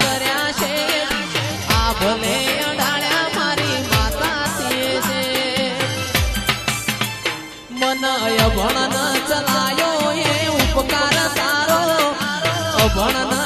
કર્યા છે આ ભલે અડાળ્યા મારી માતા છે મન અભણ ન ચલાયો એ ઉપકાર તારો અભણ